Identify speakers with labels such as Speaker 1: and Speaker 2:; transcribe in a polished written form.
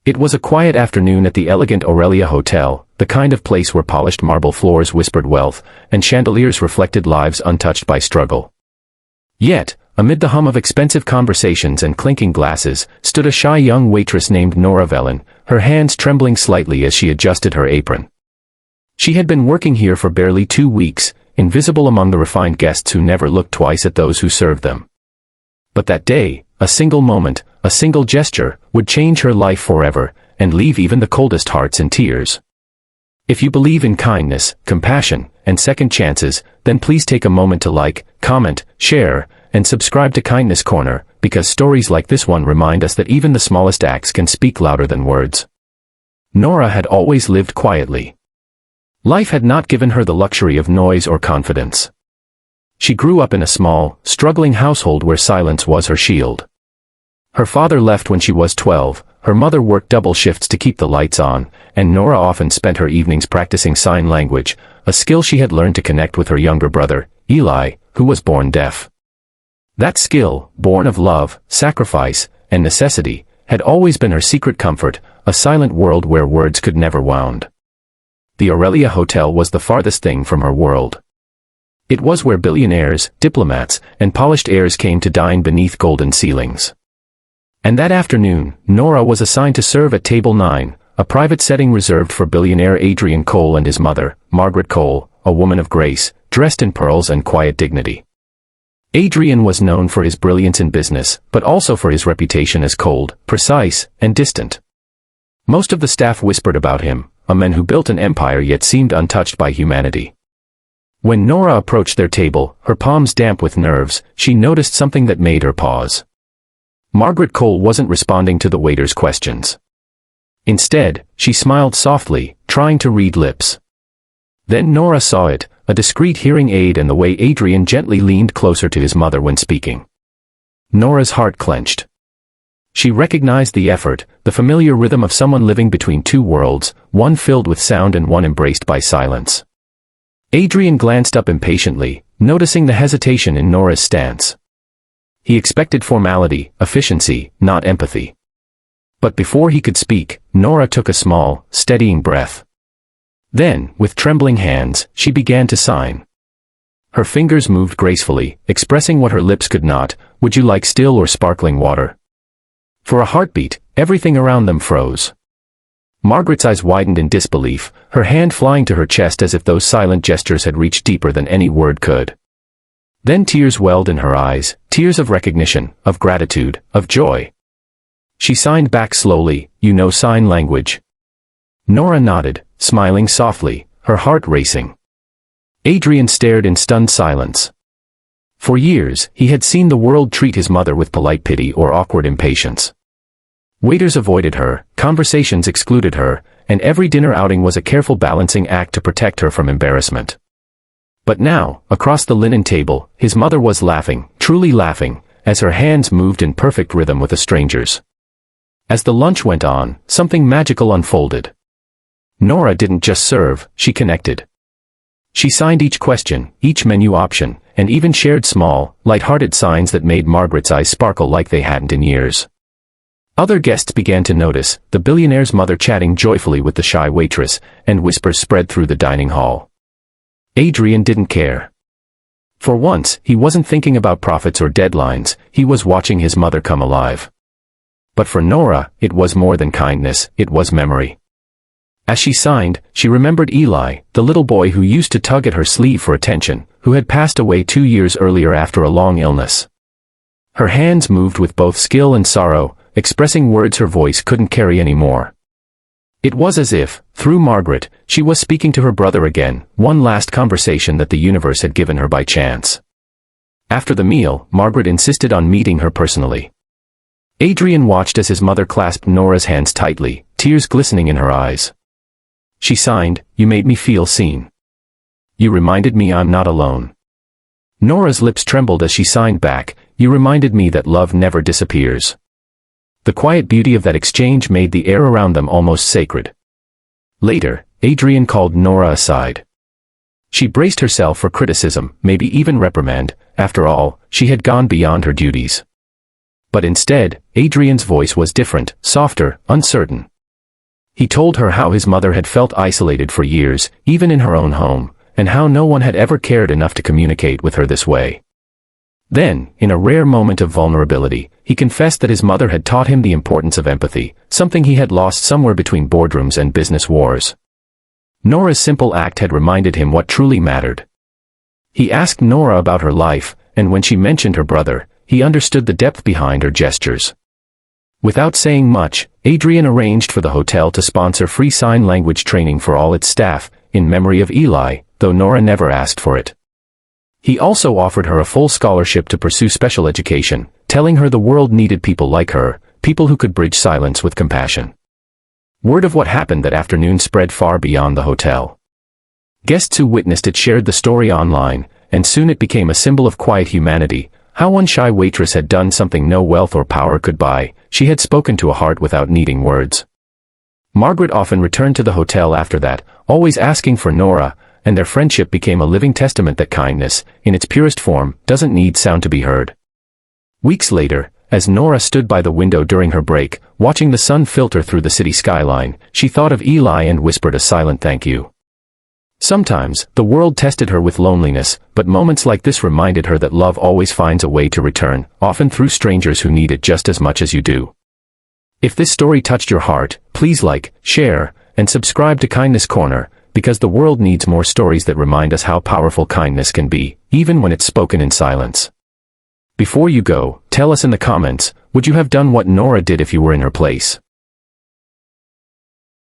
Speaker 1: It was a quiet afternoon at the elegant Aurelia Hotel, the kind of place where polished marble floors whispered wealth, and chandeliers reflected lives untouched by struggle. Yet, amid the hum of expensive conversations and clinking glasses, stood a shy young waitress named Nora Velen, her hands trembling slightly as she adjusted her apron. She had been working here for barely 2 weeks, invisible among the refined guests who never looked twice at those who served them. But that day, a single moment, a single gesture, would change her life forever, and leave even the coldest hearts in tears. If you believe in kindness, compassion, and second chances, then please take a moment to like, comment, share, and subscribe to Kindness Corner, because stories like this one remind us that even the smallest acts can speak louder than words. Nora had always lived quietly. Life had not given her the luxury of noise or confidence. She grew up in a small, struggling household where silence was her shield. Her father left when she was 12, her mother worked double shifts to keep the lights on, and Nora often spent her evenings practicing sign language, a skill she had learned to connect with her younger brother, Eli, who was born deaf. That skill, born of love, sacrifice, and necessity, had always been her secret comfort, a silent world where words could never wound. The Aurelia Hotel was the farthest thing from her world. It was where billionaires, diplomats, and polished heirs came to dine beneath golden ceilings. And that afternoon, Nora was assigned to serve at Table 9, a private setting reserved for billionaire Adrian Cole and his mother, Margaret Cole, a woman of grace, dressed in pearls and quiet dignity. Adrian was known for his brilliance in business, but also for his reputation as cold, precise, and distant. Most of the staff whispered about him, a man who built an empire yet seemed untouched by humanity. When Nora approached their table, her palms damp with nerves, she noticed something that made her pause. Margaret Cole wasn't responding to the waiter's questions. Instead, she smiled softly, trying to read lips. Then Nora saw it, a discreet hearing aid and the way Adrian gently leaned closer to his mother when speaking. Nora's heart clenched. She recognized the effort, the familiar rhythm of someone living between two worlds, one filled with sound and one embraced by silence. Adrian glanced up impatiently, noticing the hesitation in Nora's stance. He expected formality, efficiency, not empathy. But before he could speak, Nora took a small, steadying breath. Then, with trembling hands, she began to sign. Her fingers moved gracefully, expressing what her lips could not. Would you like still or sparkling water? For a heartbeat, everything around them froze. Margaret's eyes widened in disbelief, her hand flying to her chest as if those silent gestures had reached deeper than any word could. Then tears welled in her eyes, tears of recognition, of gratitude, of joy. She signed back slowly, "You know sign language?" Nora nodded, smiling softly, her heart racing. Adrian stared in stunned silence. For years, he had seen the world treat his mother with polite pity or awkward impatience. Waiters avoided her, conversations excluded her, and every dinner outing was a careful balancing act to protect her from embarrassment. But now, across the linen table, his mother was laughing, truly laughing, as her hands moved in perfect rhythm with a stranger's. As the lunch went on, something magical unfolded. Nora didn't just serve, she connected. She signed each question, each menu option, and even shared small, light-hearted signs that made Margaret's eyes sparkle like they hadn't in years. Other guests began to notice, the billionaire's mother chatting joyfully with the shy waitress, and whispers spread through the dining hall. Adrian didn't care. For once, he wasn't thinking about profits or deadlines, he was watching his mother come alive. But for Nora, it was more than kindness, it was memory. As she signed, she remembered Eli, the little boy who used to tug at her sleeve for attention, who had passed away 2 years earlier after a long illness. Her hands moved with both skill and sorrow, expressing words her voice couldn't carry anymore. It was as if, through Margaret, she was speaking to her brother again, one last conversation that the universe had given her by chance. After the meal, Margaret insisted on meeting her personally. Adrian watched as his mother clasped Nora's hands tightly, tears glistening in her eyes. She signed, "You made me feel seen. You reminded me I'm not alone." Nora's lips trembled as she signed back, "You reminded me that love never disappears." The quiet beauty of that exchange made the air around them almost sacred. Later, Adrian called Nora aside. She braced herself for criticism, maybe even reprimand. After all, she had gone beyond her duties. But instead, Adrian's voice was different, softer, uncertain. He told her how his mother had felt isolated for years, even in her own home, and how no one had ever cared enough to communicate with her this way. Then, in a rare moment of vulnerability, he confessed that his mother had taught him the importance of empathy, something he had lost somewhere between boardrooms and business wars. Nora's simple act had reminded him what truly mattered. He asked Nora about her life, and when she mentioned her brother, he understood the depth behind her gestures. Without saying much, Adrian arranged for the hotel to sponsor free sign language training for all its staff, in memory of Eli, though Nora never asked for it. He also offered her a full scholarship to pursue special education, telling her the world needed people like her, people who could bridge silence with compassion. Word of what happened that afternoon spread far beyond the hotel. Guests who witnessed it shared the story online, and soon it became a symbol of quiet humanity, how one shy waitress had done something no wealth or power could buy. She had spoken to a heart without needing words. Margaret often returned to the hotel after that, always asking for Nora, and their friendship became a living testament that kindness, in its purest form, doesn't need sound to be heard. Weeks later, as Nora stood by the window during her break, watching the sun filter through the city skyline, she thought of Eli and whispered a silent thank you. Sometimes, the world tested her with loneliness, but moments like this reminded her that love always finds a way to return, often through strangers who need it just as much as you do. If this story touched your heart, please like, share, and subscribe to Kindness Corner, because the world needs more stories that remind us how powerful kindness can be, even when it's spoken in silence. Before you go, tell us in the comments, would you have done what Nora did if you were in her place?